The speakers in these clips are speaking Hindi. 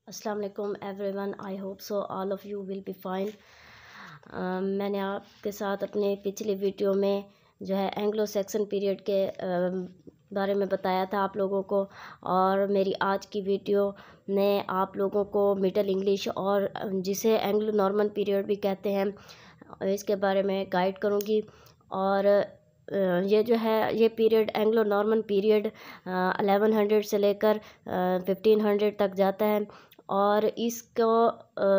अस्सलाम वालेकुम everyone. I hope so all of you will be fine. मैंने आपके साथ अपने पिछले वीडियो में जो है एंग्लो सैक्सन पीरियड के बारे में बताया था आप लोगों को, और मेरी आज की वीडियो ने आप लोगों को मिडल इंग्लिश और जिसे एंग्लो नॉर्मन पीरियड भी कहते हैं इसके बारे में गाइड करूँगी। और ये जो है ये पीरियड एंग्लो नॉर्मन पीरियड 1100 से लेकर 1500 तक जाता है। और इसको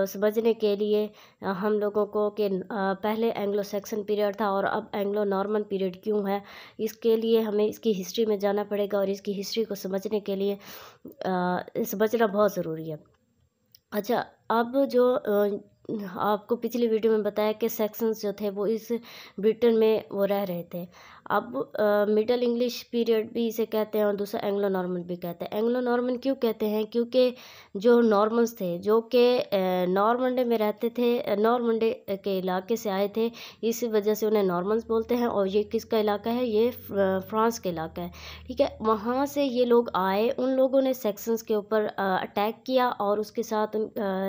समझने के लिए हम लोगों को कि पहले एंग्लो सैक्सन पीरियड था और अब एंग्लो नॉर्मन पीरियड क्यों है, इसके लिए हमें इसकी हिस्ट्री में जाना पड़ेगा। और इसकी हिस्ट्री को समझने के लिए समझना बहुत ज़रूरी है। अच्छा, अब जो आपको पिछली वीडियो में बताया कि सेक्शंस जो थे वो इस ब्रिटेन में वो रह रहे थे। अब मिडल इंग्लिश पीरियड भी इसे कहते हैं और दूसरा एंग्लो नॉर्मन भी कहते हैं। एंग्लो नॉर्मन क्यों कहते हैं? क्योंकि जो नॉर्मन्स थे जो कि नॉर्मंडे में रहते थे, नॉर्मंडे के इलाके से आए थे, इस वजह से उन्हें नॉर्मन्स बोलते हैं। और ये किसका इलाका है? ये फ्रांस का इलाका है। ठीक है, वहाँ से ये लोग आए, उन लोगों ने सेक्शंस के ऊपर अटैक किया और उसके साथ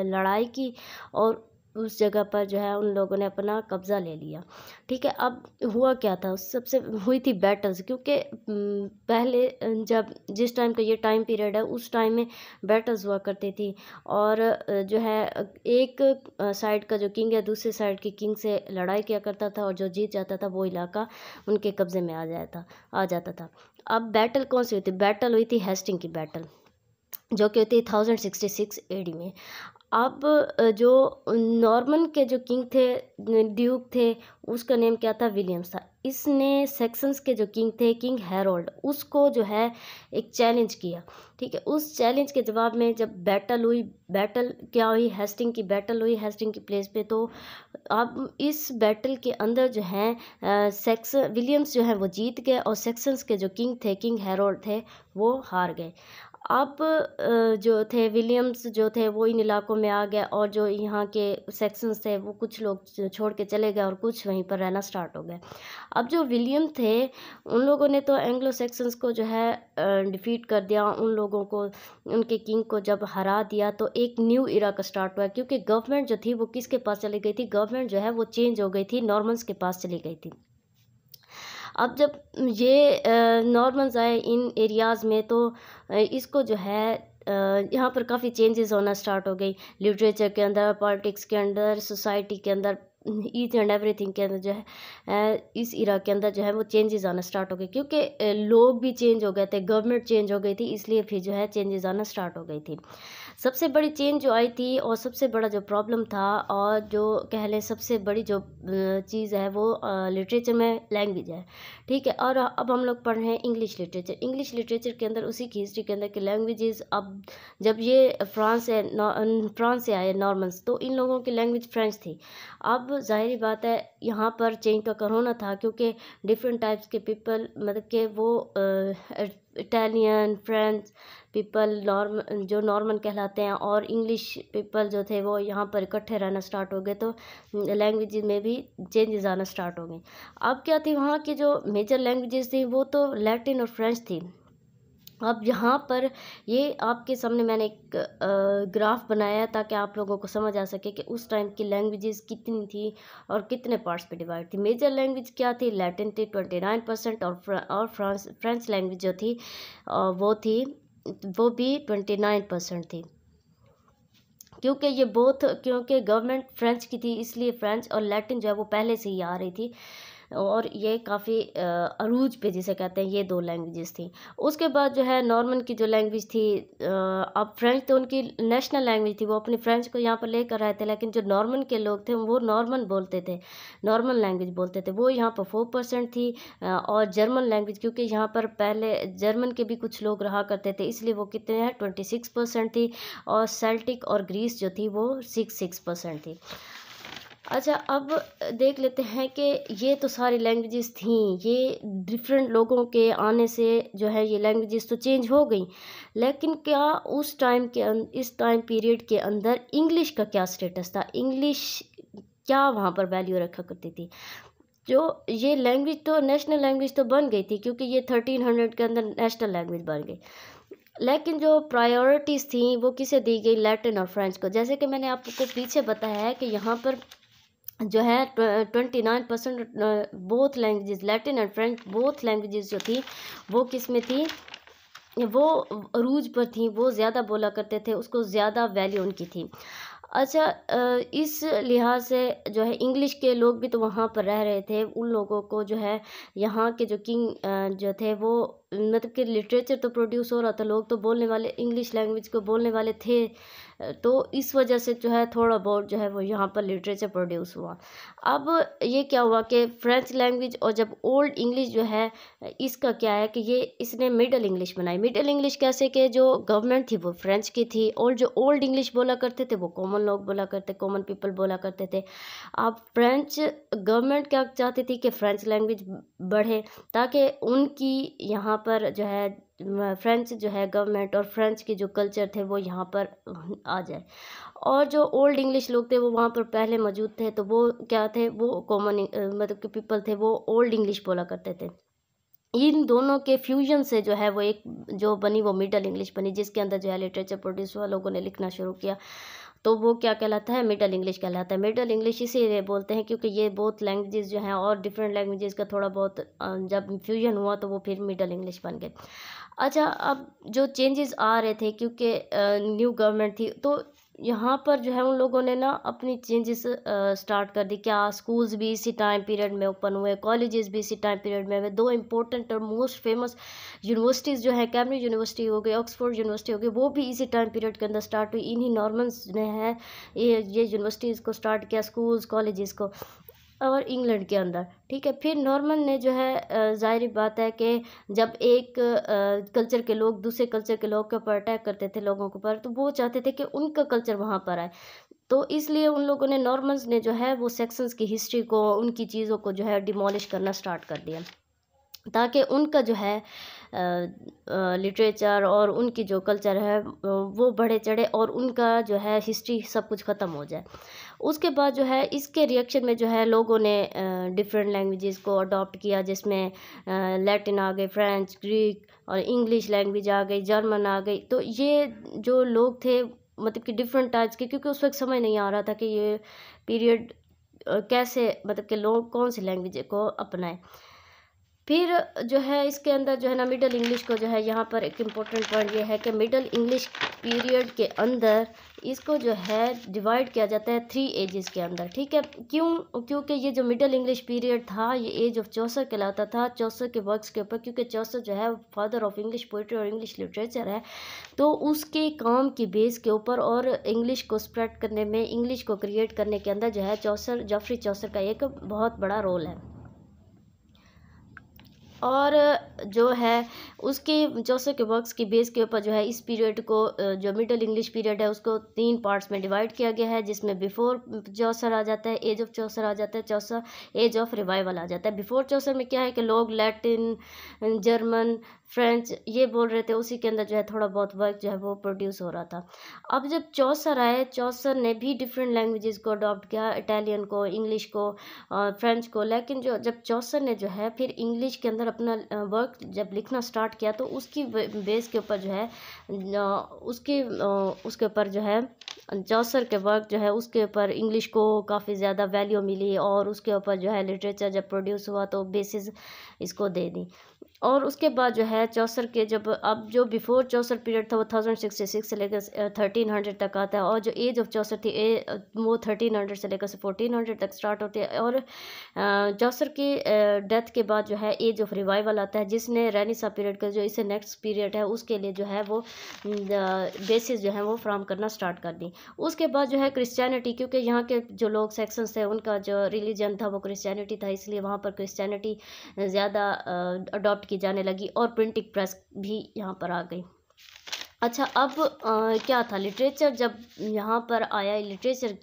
लड़ाई की और उस जगह पर जो है उन लोगों ने अपना कब्ज़ा ले लिया। ठीक है, अब हुआ क्या था? सबसे हुई थी बैटल्स, क्योंकि पहले जब जिस टाइम का ये टाइम पीरियड है उस टाइम में बैटल्स हुआ करती थी। और जो है एक साइड का जो किंग है दूसरे साइड के किंग से लड़ाई किया करता था और जो जीत जाता था वो इलाका उनके कब्ज़े में आ जाता था। अब बैटल कौन सी हुई थी? बैटल हुई थी हेस्टिंग की बैटल, जो कि होती है 1066 एडी में। अब जो नॉर्मन के जो किंग थे, ड्यूक थे, उसका नेम क्या था? विलियम्स था। इसने सेक्शंस के जो किंग थे, किंग हैरोल्ड, उसको जो है एक चैलेंज किया। ठीक है, उस चैलेंज के जवाब में जब बैटल हुई, बैटल क्या हुई? हेस्टिंग की बैटल हुई, हेस्टिंग की प्लेस पे। तो अब इस बैटल के अंदर जो है विलियम्स जो है वो जीत गए और सेक्शंस के जो किंग थे, किंग हैरोल्ड थे, वो हार गए। अब जो थे विलियम्स जो थे वो इन इलाकों में आ गए और जो यहाँ के सेक्शंस थे वो कुछ लोग छोड़ के चले गए और कुछ वहीं पर रहना स्टार्ट हो गए। अब जो विलियम थे उन लोगों ने तो एंग्लो सेक्शंस को जो है डिफीट कर दिया, उन लोगों को, उनके किंग को जब हरा दिया तो एक न्यू इरा का स्टार्ट हुआ। क्योंकि गवर्नमेंट जो थी वो किसके पास चली गई थी? गवर्नमेंट जो है वो चेंज हो गई थी, नॉर्मन्स के पास चली गई थी। अब जब ये नॉर्मन्स आए इन एरियाज़ में तो इसको जो है यहाँ पर काफ़ी चेंजेस होना स्टार्ट हो गई, लिटरेचर के अंदर, पॉलिटिक्स के अंदर, सोसाइटी के अंदर, ईच एंड एवरीथिंग के अंदर जो है इस इरा के अंदर जो है वो चेंजेस आना स्टार्ट हो गए। क्योंकि लोग भी चेंज हो गए थे, गवर्नमेंट चेंज हो गई थी, इसलिए फिर जो है चेंजेस आना स्टार्ट हो गई थी। सबसे बड़ी चेंज जो आई थी और सबसे बड़ा जो प्रॉब्लम था और जो कह लें सबसे बड़ी जो चीज़ है वो लिटरेचर में लैंग्वेज है। ठीक है, और अब हम लोग पढ़ रहे हैं इंग्लिश लिटरेचर। इंग्लिश लिटरेचर के अंदर उसी की हिस्ट्री के अंदर के लैंग्वेजेस, अब जब ये फ्रांस से आए नॉर्मन्स, तो इन लोगों की लैंग्वेज फ्रेंच थी। अब जाहिर बात है यहाँ पर चेंज का होना था, क्योंकि डिफरेंट टाइप्स के पीपल, मतलब कि वो इटालियन, फ्रेंच पीपल, जो नॉर्मन कहलाते हैं, और इंग्लिश पीपल जो थे वो यहाँ पर इकट्ठे रहना स्टार्ट हो गए। तो लैंग्वेज में भी चेंजेस आना स्टार्ट हो गए। अब क्या थी? वहाँ की जो मेजर लैंग्वेजेस थी वो तो लैटिन और फ्रेंच थी। अब यहाँ पर ये आपके सामने मैंने एक ग्राफ बनाया है ताकि आप लोगों को समझ आ सके कि उस टाइम की लैंग्वेजेस कितनी थी और कितने पार्ट्स पे डिवाइड थी। मेजर लैंग्वेज क्या थी? लैटिन थी 29%, और फ्रेंच लैंग्वेज जो थी वो भी 29% थी। क्योंकि गवर्नमेंट फ्रेंच की थी, इसलिए फ्रेंच और लैटिन जो है वो पहले से ही आ रही थी, और ये काफ़ी अरूज पे जिसे कहते हैं ये दो लैंग्वेजेस थी। उसके बाद जो है नॉर्मन की जो लैंग्वेज थी, अब फ्रेंच तो उनकी नेशनल लैंग्वेज थी, वो अपनी फ्रेंच को यहाँ पर लेकर आए थे, लेकिन जो नॉर्मन के लोग थे वो नॉर्मन बोलते थे, नॉर्मन लैंग्वेज बोलते थे, वो यहाँ पर 4% थी। और जर्मन लैंग्वेज, क्योंकि यहाँ पर पहले जर्मन के भी कुछ लोग रहा करते थे, इसलिए वो कितने हैं? 26% थी। और सेल्टिक और ग्रीस जो थी वो 6% थी। अच्छा, अब देख लेते हैं कि ये तो सारी लैंग्वेजेस थी, ये डिफरेंट लोगों के आने से जो है ये लैंग्वेजेस तो चेंज हो गई, लेकिन क्या उस टाइम इस टाइम पीरियड के अंदर इंग्लिश का क्या स्टेटस था? इंग्लिश क्या वहाँ पर वैल्यू रखा करती थी? जो ये लैंग्वेज तो नेशनल लैंग्वेज तो बन गई थी, क्योंकि ये 1300 के अंदर नेशनल लैंग्वेज बन गई, लेकिन जो प्रायोरिटीज़ थी वो किसे दी गई, लैटिन और फ्रेंच को। जैसे कि मैंने आपको पीछे बताया है कि यहाँ पर जो है 29% both languages, Latin and French both languages जो थी वो किस में थी, वो अरूज पर थी, वो ज़्यादा बोला करते थे, उसको ज़्यादा वैल्यू उनकी थी। अच्छा, इस लिहाज से जो है इंग्लिश के लोग भी तो वहाँ पर रह रहे थे, उन लोगों को जो है यहाँ के जो किंग जो थे वो मतलब कि लिटरेचर तो प्रोड्यूस हो रहा था, लोग तो बोलने वाले इंग्लिश लैंग्वेज को बोलने वाले थे, तो इस वजह से जो है थोड़ा बहुत जो है वो यहाँ पर लिटरेचर प्रोड्यूस हुआ। अब ये क्या हुआ कि फ्रेंच लैंग्वेज और जब ओल्ड इंग्लिश जो है, इसका क्या है कि ये इसने मिडल इंग्लिश बनाई। मिडल इंग्लिश कैसे कि जो गवर्नमेंट थी वो फ्रेंच की थी, और जो ओल्ड इंग्लिश बोला करते थे वो कॉमन लोग बोला करते, कॉमन पीपल बोला करते थे। अब फ्रेंच गवर्नमेंट क्या चाहती थी कि फ्रेंच लैंग्वेज बढ़े, ताकि उनकी यहाँ पर जो है फ्रेंच जो है गवर्नमेंट और फ्रेंच की जो कल्चर थे वो यहाँ पर आ जाए। और जो ओल्ड इंग्लिश लोग थे वो वहाँ पर पहले मौजूद थे, तो वो क्या थे, वो कॉमन मतलब कि पीपल थे, वो ओल्ड इंग्लिश बोला करते थे। इन दोनों के फ्यूजन से जो है वो एक जो बनी वो मिडल इंग्लिश बनी, जिसके अंदर जो है लिटरेचर प्रोड्यूस हुआ, लोगों ने लिखना शुरू किया, तो वो क्या कहलाता है, मिडल इंग्लिश कहलाता है। मिडल इंग्लिश इसीलिए बोलते हैं क्योंकि ये बोथ लैंग्वेजेस जो हैं और डिफरेंट लैंग्वेजेस का थोड़ा बहुत जब फ्यूजन हुआ तो वो फिर मिडल इंग्लिश बन गए। अच्छा, अब जो चेंजेस आ रहे थे क्योंकि न्यू गवर्नमेंट थी, तो यहाँ पर जो है उन लोगों ने ना अपनी चेंजेस स्टार्ट कर दी। क्या स्कूल्स भी इसी टाइम पीरियड में ओपन हुए, कॉलेजेस भी इसी टाइम पीरियड में हुए। दो इम्पोर्टेंट और मोस्ट फेमस यूनिवर्सिटीज़ जो है, कैम्ब्रिज यूनिवर्सिटी हो गई, ऑक्सफोर्ड यूनिवर्सिटी हो गई, वो भी इसी टाइम पीरियड के अंदर स्टार्ट हुई। इन्हीं नॉर्मन्स ने है ये यूनिवर्सिटीज़ को स्टार्ट किया, स्कूल्स कॉलेजेस को, और इंग्लैंड के अंदर, ठीक है। फिर नॉर्मन ने जो है ज़ाहिर बात है कि जब एक कल्चर के लोग दूसरे कल्चर के लोग के ऊपर अटैक करते थे लोगों के ऊपर, तो वो चाहते थे कि उनका कल्चर वहाँ पर आए, तो इसलिए उन लोगों ने नॉर्मन्स ने जो है वो सेक्शंस की हिस्ट्री को, उनकी चीज़ों को जो है डिमोलिश करना स्टार्ट कर दिया, ताकि उनका जो है लिटरेचर और उनकी जो कल्चर है वो बढ़े चढ़े और उनका जो है हिस्ट्री सब कुछ ख़त्म हो जाए। उसके बाद जो है इसके रिएक्शन में जो है लोगों ने डिफरेंट लैंग्वेजेस को अडॉप्ट किया, जिसमें लैटिन आ गई, फ्रेंच, ग्रीक और इंग्लिश लैंग्वेज आ गई, जर्मन आ गई। तो ये जो लोग थे मतलब कि डिफरेंट टाइप्स के, क्योंकि उस वक्त समझ नहीं आ रहा था कि ये पीरियड कैसे मतलब कि लोग कौन सी लैंग्वेज को अपनाएं। फिर जो है इसके अंदर जो है ना मिडल इंग्लिश को जो है, यहाँ पर एक इम्पोर्टेंट पॉइंट ये है कि मिडल इंग्लिश पीरियड के अंदर इसको जो है डिवाइड किया जाता है 3 एजेस के अंदर, ठीक है। क्यों? क्योंकि ये जो मिडल इंग्लिश पीरियड था ये एज ऑफ चौसर कहलाता था, चौसर के वर्क्स के ऊपर, क्योंकि चौसर जो है फादर ऑफ इंग्लिश पोइट्री और इंग्लिश लिटरेचर है, तो उसके काम की बेस के ऊपर और इंग्लिश को स्प्रेड करने में, इंग्लिश को क्रिएट करने के अंदर जो है चौसर, जॉफ्री चौसर का एक बहुत बड़ा रोल है। और जो है उसके चौसर के वर्क्स की बेस के ऊपर जो है इस पीरियड को जो मिडल इंग्लिश पीरियड है उसको 3 पार्ट्स में डिवाइड किया गया है, जिसमें बिफोर चौसर आ जाता है, एज ऑफ चौसर आ जाता है, चौसर एज ऑफ रिवाइवल आ जाता है। बिफोर चौसर में क्या है कि लोग लैटिन, जर्मन, फ्रेंच ये बोल रहे थे, उसी के अंदर जो है थोड़ा बहुत वर्क जो है वो प्रोड्यूस हो रहा था। अब जब चौसर आए, चौसर ने भी डिफरेंट लैंग्वेजेस को अडॉप्ट किया, इटालियन को, इंग्लिश को, फ्रेंच को, लेकिन जब चौसर ने जो है फिर इंग्लिश के अंदर अपना वर्क जब लिखना स्टार्ट किया, तो उसकी बेस के ऊपर जो है उसके ऊपर जो है चौसर के वर्क जो है उसके ऊपर इंग्लिश को काफ़ी ज़्यादा वैल्यू मिली, और उसके ऊपर जो है लिटरेचर जब प्रोड्यूस हुआ तो बेसिस इसको दे दी। और उसके बाद जो है चौसर के अब जो बिफोर चौसर पीरियड था वो 1066 से लेकर 1300 तक आता है, और जो एज ऑफ चौसर थी वो 1300 से लेकर 1400 तक स्टार्ट होती है। और चौसर की डेथ के बाद जो है एज ऑफ रिवाइवल आता है, जिसने रेनेसां पीरियड का जो इससे नेक्स्ट पीरियड है उसके लिए जो है वो बेसिस जो है वो फ्राम करना स्टार्ट कर दी। उसके बाद जो है क्रिश्चियनिटी, क्योंकि यहाँ के जो लोग सेक्शंस थे उनका जो रिलीजन था वो क्रिश्चियनिटी था, इसलिए वहाँ पर क्रिश्चियनिटी ज़्यादा अडॉप्ट की जाने लगी, और प्रिंटिंग प्रेस भी यहाँ पर आ गई। अच्छा, अब क्या था लिटरेचर जब यहाँ पर आया, लिटरेचर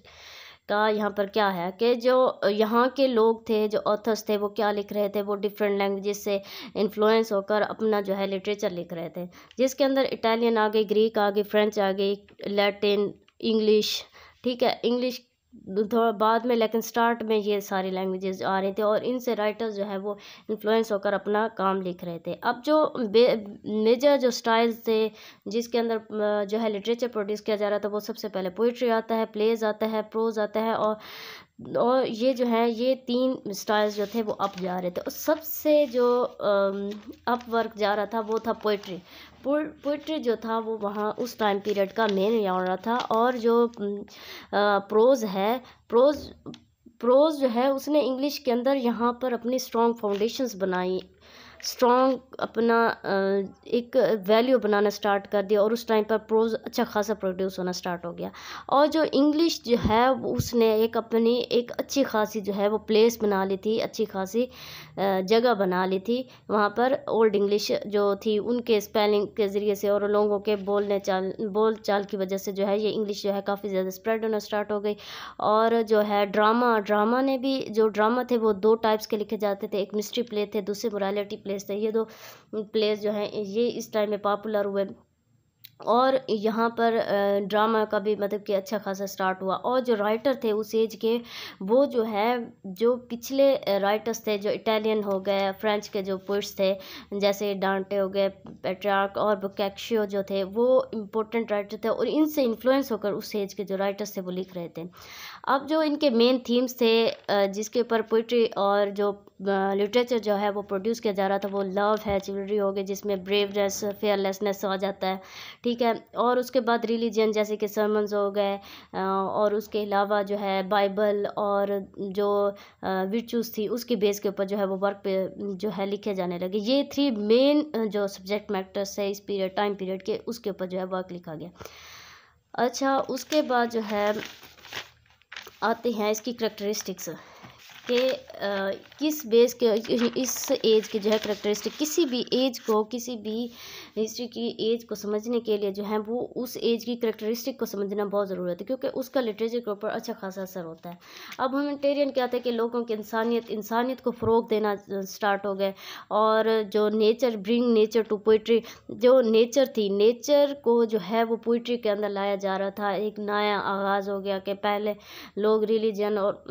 का यहाँ पर क्या है कि जो यहाँ के लोग थे, जो ऑथर्स थे, वो क्या लिख रहे थे, वो डिफरेंट लैंग्वेजेस से इन्फ्लुएंस होकर अपना जो है लिटरेचर लिख रहे थे, जिसके अंदर इटालियन आ गई, ग्रीक आ गई, फ्रेंच आ गई, लैटिन, इंग्लिश, ठीक है। इंग्लिश थोड़ा बाद में, लेकिन स्टार्ट में ये सारी लैंग्वेजेस आ रही थी और इनसे राइटर्स जो है वो इन्फ्लुएंस होकर अपना काम लिख रहे थे। अब जो मेजर जो स्टाइल्स थे जिसके अंदर जो है लिटरेचर प्रोड्यूस किया जा रहा था, वो सबसे पहले पोइट्री आता है, प्लेज आता है, प्रोज आता है, और ये जो है ये 3 स्टाइल्स जो थे वो अप जा रहे थे। और सबसे जो अप वर्क जा रहा था वो था पोइट्री। पोइट्री जो था वो वहाँ उस टाइम पीरियड का मेन genre था। और जो प्रोज़ है, प्रोज़ जो है उसने इंग्लिश के अंदर यहाँ पर अपनी स्ट्रॉन्ग फाउंडेशंस बनाई, स्ट्रॉन्ग अपना एक वैल्यू बनाना स्टार्ट कर दिया, और उस टाइम पर प्रोज अच्छा खासा प्रोड्यूस होना स्टार्ट हो गया। और जो इंग्लिश जो है उसने अपनी एक अच्छी खासी जो है वो प्लेस बना ली थी, अच्छी खासी जगह बना ली थी वहाँ पर। ओल्ड इंग्लिश जो थी उनके स्पेलिंग के ज़रिए से और लोगों के बोल चाल की वजह से जो है ये इंग्लिश जो है काफ़ी ज़्यादा स्प्रेड होना स्टार्ट हो गई। और जो है ड्रामा ने भी, जो ड्रामा थे वो 2 टाइप्स के लिखे जाते थे, एक मिस्ट्री प्ले थे, दूसरे मोरालिटी प्लेस थे। ये 2 प्लेस जो हैं ये इस टाइम में पॉपुलर हुए, और यहाँ पर ड्रामा का भी मतलब कि अच्छा खासा स्टार्ट हुआ। और जो राइटर थे उस एज के, वो जो है जो पिछले राइटर्स थे, जो इटालियन हो गए, फ्रेंच के जो पोइट्स थे जैसे डांटे हो गए, पेट्रार्क और बोccaccio जो थे, वो इम्पोर्टेंट राइटर थे और इनसे इन्फ्लुएंस होकर उस एज के जो राइटर्स थे वो लिख रहे थे। अब जो इनके मेन थीम्स थे जिसके ऊपर पोइट्री और जो लिटरेचर जो है वो प्रोड्यूस किया जा रहा था, वो लव है, चिवलरी हो गई जिसमें ब्रेवनेस, फेयरलेसनेस आ जाता है, ठीक है। और उसके बाद रिलीजन जैसे कि सरमन्स हो गए, और उसके अलावा जो है बाइबल और जो विर्चूज़ थी उसके बेस के ऊपर जो है वो वर्क पे जो है लिखे जाने लगे। ये 3 मेन जो सब्जेक्ट मैटर्स है इस पीरियड टाइम पीरियड के, उसके ऊपर जो है वर्क लिखा गया। अच्छा, उसके बाद जो है आते हैं इसकी करैक्टरिस्टिक्स कि किस बेस के इस एज के जो है करैक्टरिस्टिक, किसी भी एज को, किसी भी हिस्ट्री की एज को समझने के लिए जो है वो उस एज की करैक्टरिस्टिक को समझना बहुत ज़रूरत है, क्योंकि उसका लिटरेचर के ऊपर अच्छा खासा असर होता है। अब ह्यूमैनिटेरियन क्या था कि लोगों की इंसानियत को फ़रोग देना स्टार्ट हो गए, और जो nature, bring nature to poetry, जो नेचर थी, नेचर को जो है वो पोइट्री के अंदर लाया जा रहा था। एक नया आगाज़ हो गया कि पहले लोग रिलीजन और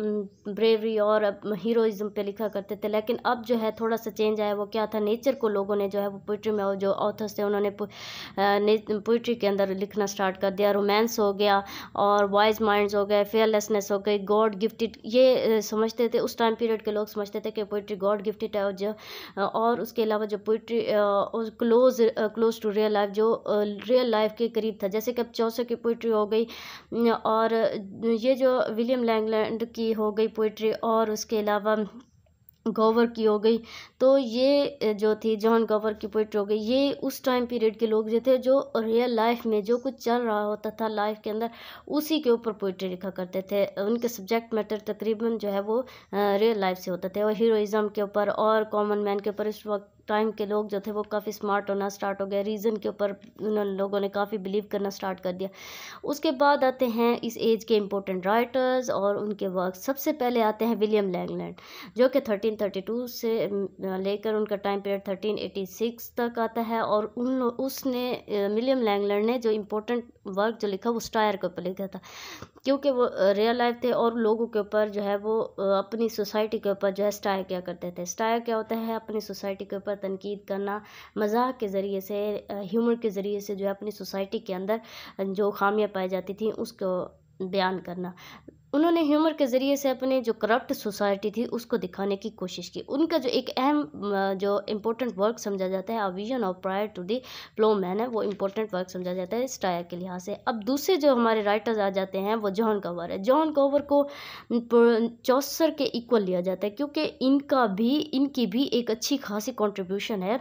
ब्रेवरी और हीरोइज्म पे लिखा करते थे, लेकिन अब जो है थोड़ा सा चेंज आया। वो क्या था, नेचर को लोगों ने जो है वो पोइट्री में, और जो ऑथर्स थे उन्होंने पोइट्री के अंदर लिखना स्टार्ट कर दिया। रोमांस हो गया, और वाइज माइंड्स हो गए, फेयरलेसनेस हो गई, गॉड गिफ्टेड, ये समझते थे उस टाइम पीरियड के लोग, समझते थे कि पोइट्री गॉड गिफ्टेड है। और उसके अलावा जो poetry close to real life, जो रियल लाइफ के करीब था, जैसे कि अब चौसर की पोइट्री हो गई, और ये जो विलियम लैंगलैंड की हो गई पोइट्री, और उसके अलावा गॉवर की हो गई। तो ये जो थी जॉन गॉवर की पोइट्री हो गई, ये उस टाइम पीरियड के लोग जो थे, जो रियल लाइफ में जो कुछ चल रहा होता था लाइफ के अंदर, उसी के ऊपर पोइट्री लिखा करते थे। उनके सब्जेक्ट मैटर तकरीबन जो है वो रियल लाइफ से होते थे, और हीरोइज़म के ऊपर और कॉमन मैन के ऊपर। इस वक्त टाइम के लोग जो थे वो काफ़ी स्मार्ट होना स्टार्ट हो गए, रीज़न के ऊपर उन लोगों ने काफ़ी बिलीव करना स्टार्ट कर दिया। उसके बाद आते हैं इस एज के इम्पोर्टेंट राइटर्स और उनके वर्क। सबसे पहले आते हैं विलियम लैंगलैंड, जो कि 1332 से लेकर उनका टाइम पीरियड 1386 तक आता है। और उसने विलियम लैंगलैंड ने जो इम्पोर्टेंट वर्क जो लिखा वो स्टायर के ऊपर लिखा था, क्योंकि वो रियल लाइफ थे और लोगों के ऊपर जो है वो अपनी सोसाइटी के ऊपर जो है स्टायर क्या करते थे। स्टायर क्या होता है, अपनी सोसाइटी के ऊपर तनकीद करना, मजाक के ज़रिए से, ह्यूमर के ज़रिए से जो है अपनी सोसाइटी के अंदर जो खामियां पाई जाती थी उसको बयान करना। उन्होंने ह्यूमर के ज़रिए से अपने जो करप्ट सोसाइटी थी उसको दिखाने की कोशिश की। उनका जो एक अहम जो इम्पोर्टेंट वर्क समझा जाता है, a vision of prior to the ploughman है, वो इम्पोर्टेंट वर्क समझा जाता है स्टायर के लिहाज से। अब दूसरे जो हमारे राइटर्स आ जाते हैं वो जॉन गॉवर है। जॉन गॉवर को चौसर के इक्वल लिया जाता है, क्योंकि इनकी भी एक अच्छी खासी कंट्रीब्यूशन है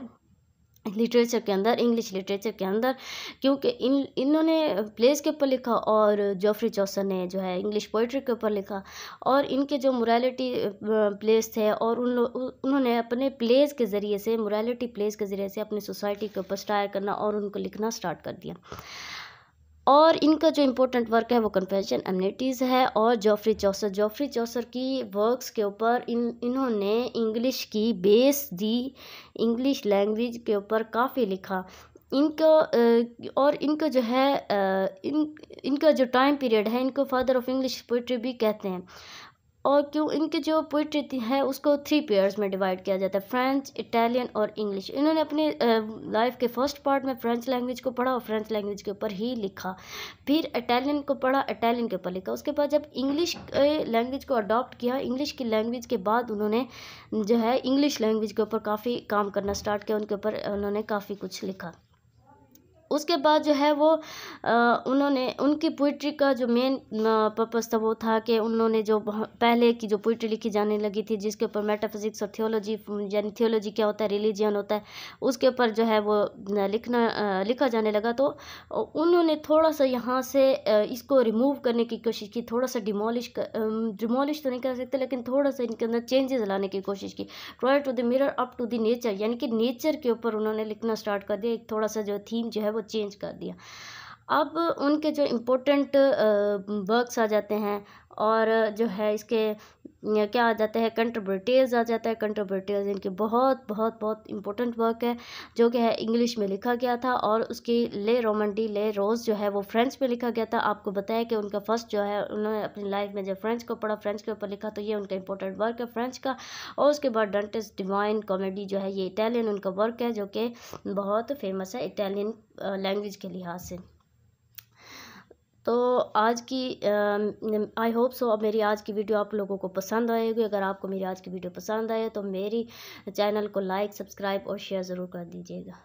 लिटरेचर के अंदर, इंग्लिश लिटरेचर के अंदर, क्योंकि इन्होंने प्लेस के ऊपर लिखा, और जॉफ्री चौसर ने जो है इंग्लिश पोइट्री के ऊपर लिखा। और इनके जो मोरालिटी प्लेस थे, और उन्होंने अपने प्लेस के ज़रिए से, मोरालिटी प्लेस के ज़रिए से अपनी सोसाइटी के ऊपर स्टायर करना और उनको लिखना स्टार्ट कर दिया। और इनका जो इम्पोर्टेंट वर्क है वो कन्फेशन एमनिटीज़ है। और जॉफ्री चौसर की वर्क्स के ऊपर इन्होंने इंग्लिश की बेस दी, इंग्लिश लैंग्वेज के ऊपर काफ़ी लिखा। इनको और इनको जो है इनका जो टाइम पीरियड है, इनको फादर ऑफ इंग्लिश पोइट्री भी कहते हैं। और क्यों इनकी जो पोइट्री है उसको 3 पेयर्स में डिवाइड किया जाता है, फ्रेंच, इटालियन और इंग्लिश। इन्होंने अपने लाइफ के फर्स्ट पार्ट में फ्रेंच लैंग्वेज को पढ़ा और फ्रेंच लैंग्वेज के ऊपर ही लिखा, फिर इटालियन को पढ़ा, इटालियन के ऊपर लिखा। उसके बाद जब इंग्लिश लैंग्वेज को अडॉप्ट किया, इंग्लिश की लैंग्वेज के बाद उन्होंने जो है इंग्लिश लैंग्वेज के ऊपर काफ़ी काम करना स्टार्ट किया, उनके ऊपर उन्होंने काफ़ी कुछ लिखा। उसके बाद जो है वो उन्होंने उनकी पोइट्री का जो मेन पर्पस था वो था कि उन्होंने जो पहले की जो पोइट्री लिखी जाने लगी थी जिसके ऊपर मेटाफिजिक्स और थियोलॉजी, यानी थियोलॉजी क्या होता है, रिलीजियन होता है, उसके ऊपर जो है वो लिखा जाने लगा। तो उन्होंने थोड़ा सा यहाँ से इसको रिमूव करने की कोशिश की, थोड़ा सा डिमोलिश तो नहीं कर सकते, लेकिन थोड़ा सा इनके अंदर चेंजेस लाने की कोशिश की। Try to the mirror up to the nature, यानी कि नेचर के ऊपर उन्होंने लिखना स्टार्ट कर दिया, एक थोड़ा सा जो थीम जो है वो चेंज कर दिया। अब उनके जो इम्पोर्टेंट वर्क्स आ जाते हैं, और जो है इसके क्या आ जाते हैं, कंट्रोवर्टीज आ जाता है। कंट्रोवर्टीज इनके बहुत बहुत बहुत इम्पोर्टेंट वर्क है जो कि है इंग्लिश में लिखा गया था, और उसकी ले रोमंडी ले रोज़ जो है वो फ्रेंच में लिखा गया था। आपको बताया कि उनका फर्स्ट जो है उन्होंने अपनी लाइफ में जब फ्रेंच को पढ़ा, फ्रेंच के ऊपर लिखा, तो ये उनका इंपॉर्टेंट वर्क है फ्रेंच का। और उसके बाद डंटेस डिवाइन कॉमेडी जो है ये इटालियन उनका वर्क है, जो कि बहुत फेमस है इटालियन लैंग्वेज के लिहाज से। तो आज की आई होप सो अब मेरी आज की वीडियो आप लोगों को पसंद आएगी। अगर आपको मेरी आज की वीडियो पसंद आए तो मेरी चैनल को लाइक, सब्सक्राइब और शेयर ज़रूर कर दीजिएगा।